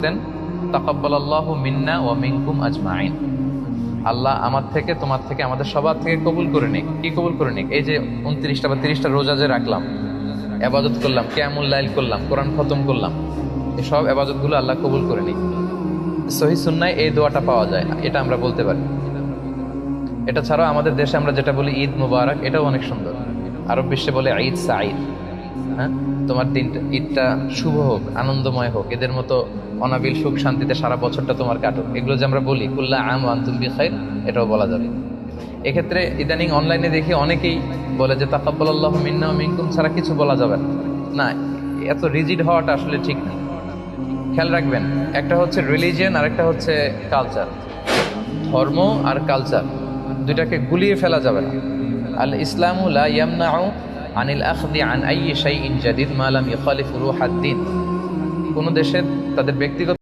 দেন তাকাব্বালাল্লাহু মিন্না ওয়া মিনকুম আজমাইন। আল্লাহ আমার থেকে তোমার থেকে আমাদের সবার থেকে কবুল করে নিক। কি কবুল করে নিক? এই যে 29টা বা 30টা রোজা যে রাখলাম, ইবাদত করলাম, কিয়ামুল লাইল করলাম, কোরআন খতম করলাম, এই সব ইবাদতগুলো আল্লাহ কবুল করে নিক। সহিহ সুন্নায় এই দোয়াটা পাওয়া যায়, এটা আমরা বলতে পারি। এটা ছাড়াও আমাদের দেশে আমরা যেটা বলি ঈদ মুবারক, এটাও অনেক সুন্দর। আরব বিশ্বে বলে ঈদ সাঈদ। হ্যাঁ, তোমার দিনটা, ঈদটা শুভ হোক, আনন্দময় হোক, এদের মতো অনাবিল সুখ শান্তিতে সারা বছরটা তোমার কাটুক, এগুলো যে আমরা বলি কুল্লা আম ওয়া আনতুম বিখাইর, এটাও বলা যাবে। এক্ষেত্রে ইদানিং অনলাইনে দেখি অনেকেই বলে যে তাকাব্বালাল্লাহু মিন্না ওয়া মিনকুম ছাড়া কিছু বলা যাবে না। না, এত রিজিড হওয়াটা আসলে ঠিক না। খেয়াল রাখবেন, একটা হচ্ছে রিলিজিয়ন আর একটা হচ্ছে কালচার। ধর্ম আর কালচার দুইটাকে গুলিয়ে ফেলা যাবে না। আল ইসলামু লা ইয়ামনাউ আনিল আখদি আন আইয়ি শাইইন জাদিদ মা লাম ইখালিফ রূহাদ দ্বীন। কোন দেশের তাদের ব্যক্তিগত